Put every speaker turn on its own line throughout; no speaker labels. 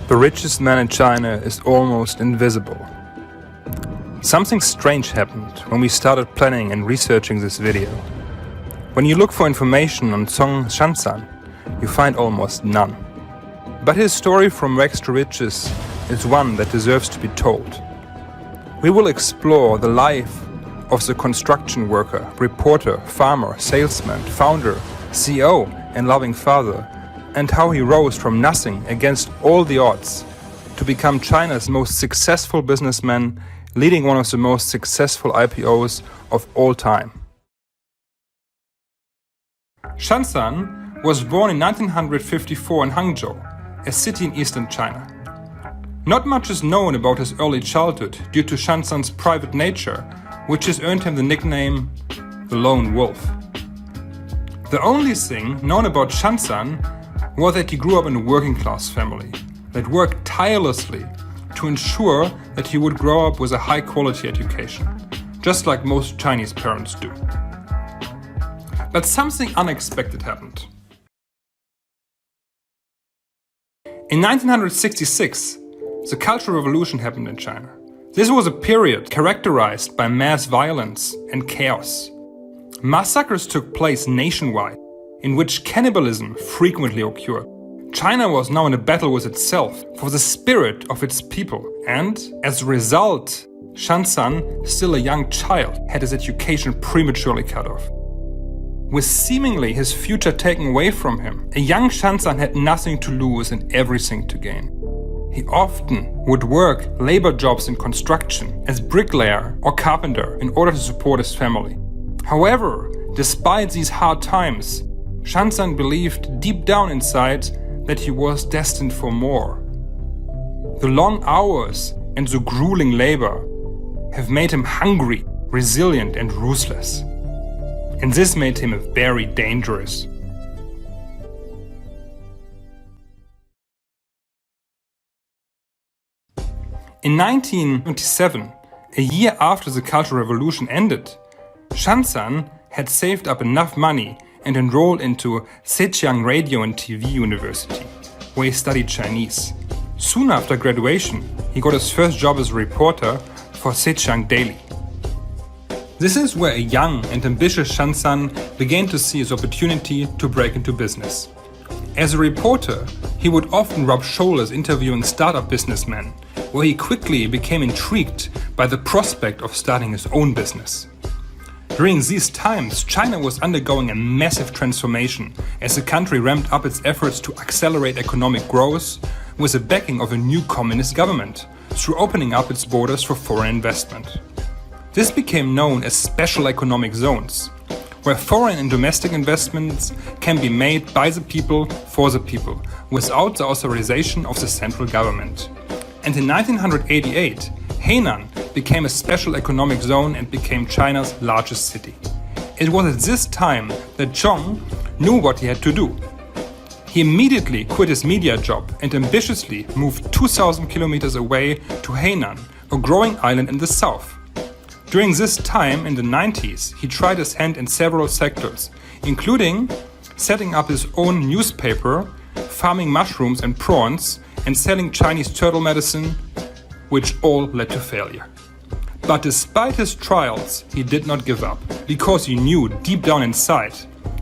The richest man in China is almost invisible. Something strange happened when we started planning and researching this video. When you look for information on Zhong Shanshan, you find almost none. But his story from rags to riches is one that deserves to be told. We will explore the life of the construction worker, reporter, farmer, salesman, founder, CEO and loving father, and how he rose from nothing against all the odds to become China's most successful businessman, leading one of the most successful IPOs of all time. Shanshan was born in 1954 in Hangzhou, a city in eastern China. Not much is known about his early childhood due to Shanshan's private nature, which has earned him the nickname the Lone Wolf. The only thing known about Shanshan was that he grew up in a working-class family that worked tirelessly to ensure that he would grow up with a high-quality education, just like most Chinese parents do. But something unexpected happened. In 1966, the Cultural Revolution happened in China. This was a period characterized by mass violence and chaos. Massacres took place nationwide, in which cannibalism frequently occurred. China was now in a battle with itself for the spirit of its people, and as a result, Shanshan, still a young child, had his education prematurely cut off. With seemingly his future taken away from him, a young Shanshan had nothing to lose and everything to gain. He often would work labor jobs in construction as bricklayer or carpenter in order to support his family. However, despite these hard times, Shanshan believed deep down inside that he was destined for more. The long hours and the grueling labor have made him hungry, resilient and ruthless. And this made him very dangerous. In 1927, a year after the Cultural Revolution ended, Shanshan had saved up enough money and enrolled into Zhejiang Radio and TV University, where he studied Chinese. Soon after graduation, he got his first job as a reporter for Zhejiang Daily. This is where a young and ambitious Shanshan began to see his opportunity to break into business. As a reporter, he would often rub shoulders interviewing startup businessmen, where he quickly became intrigued by the prospect of starting his own business. During these times, China was undergoing a massive transformation as the country ramped up its efforts to accelerate economic growth with the backing of a new communist government through opening up its borders for foreign investment. This became known as special economic zones, where foreign and domestic investments can be made by the people for the people without the authorization of the central government. And in 1988, Hainan became a special economic zone and became China's largest city. It was at this time that Zhong knew what he had to do. He immediately quit his media job and ambitiously moved 2,000 kilometers away to Hainan, a growing island in the south. During this time, in the 90s, he tried his hand in several sectors, including setting up his own newspaper, farming mushrooms and prawns, and selling Chinese turtle medicine, which all led to failure. But despite his trials, he did not give up, because he knew deep down inside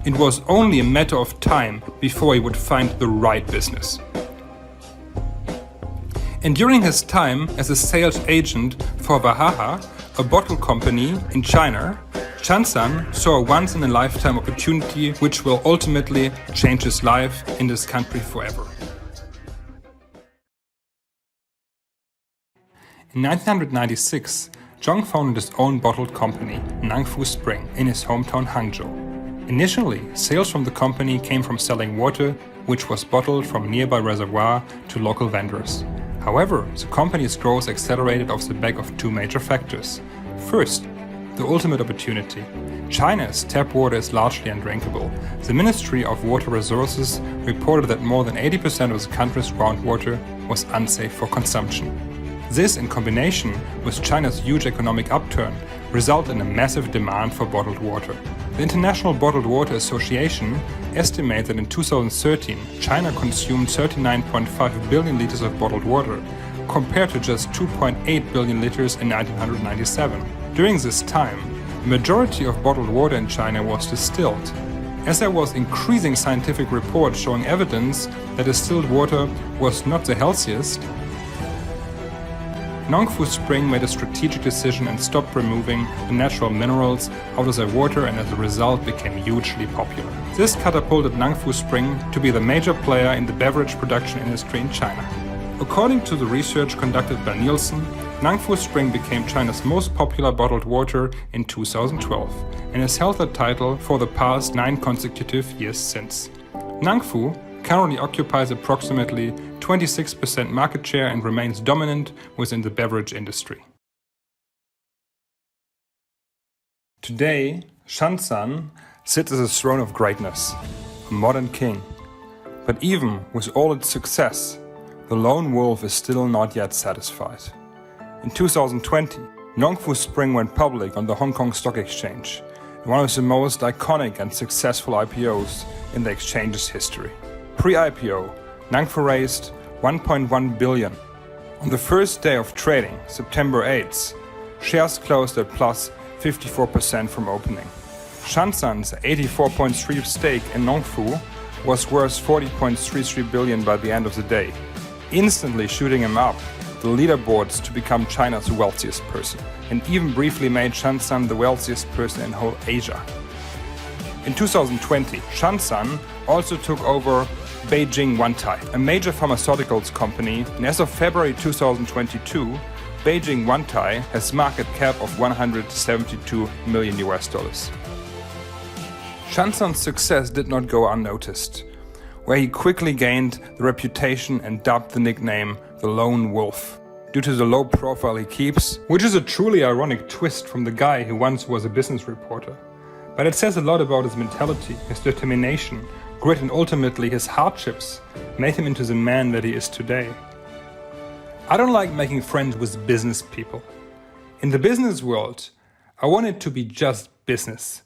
it was only a matter of time before he would find the right business. And during his time as a sales agent for Vahaha, a bottle company in China, Shanshan saw a once-in-a-lifetime opportunity which will ultimately change his life in this country forever. In 1996, Zhong founded his own bottled company, Nongfu Spring, in his hometown Hangzhou. Initially, sales from the company came from selling water, which was bottled from nearby reservoir to local vendors. However, the company's growth accelerated off the back of two major factors. First, the ultimate opportunity. China's tap water is largely undrinkable. The Ministry of Water Resources reported that more than 80% of the country's groundwater was unsafe for consumption. This, in combination with China's huge economic upturn, result in a massive demand for bottled water. The International Bottled Water Association estimates that in 2013, China consumed 39.5 billion liters of bottled water, compared to just 2.8 billion liters in 1997. During this time, the majority of bottled water in China was distilled. As there was increasing scientific reports showing evidence that distilled water was not the healthiest, Nongfu Spring made a strategic decision and stopped removing the natural minerals out of their water, and as a result became hugely popular. This catapulted Nongfu Spring to be the major player in the beverage production industry in China. According to the research conducted by Nielsen, Nongfu Spring became China's most popular bottled water in 2012 and has held that title for the past 9 consecutive years since. Nongfu currently occupies approximately 26% market share and remains dominant within the beverage industry. Today, Shanshan sits as a throne of greatness, a modern king. But even with all its success, the lone wolf is still not yet satisfied. In 2020, Nongfu Spring went public on the Hong Kong Stock Exchange, one of the most iconic and successful IPOs in the exchange's history. Pre-IPO, Nongfu raised 1.1 billion. On the first day of trading, September 8th, shares closed at plus 54% from opening. Shanshan's 84.3% stake in Nongfu was worth 40.33 billion by the end of the day, instantly shooting him up the leaderboards to become China's wealthiest person, and even briefly made Shanshan the wealthiest person in whole Asia. In 2020, Shanshan also took over Beijing Wantai, a major pharmaceuticals company, and as of February 2022, Beijing Wantai has market cap of $172 million. Shanshan's success did not go unnoticed, where he quickly gained the reputation and dubbed the nickname the Lone Wolf, due to the low profile he keeps, which is a truly ironic twist from the guy who once was a business reporter. But it says a lot about his mentality, his determination, grit, and ultimately his hardships made him into the man that he is today. I don't like making friends with business people. In the business world, I want it to be just business.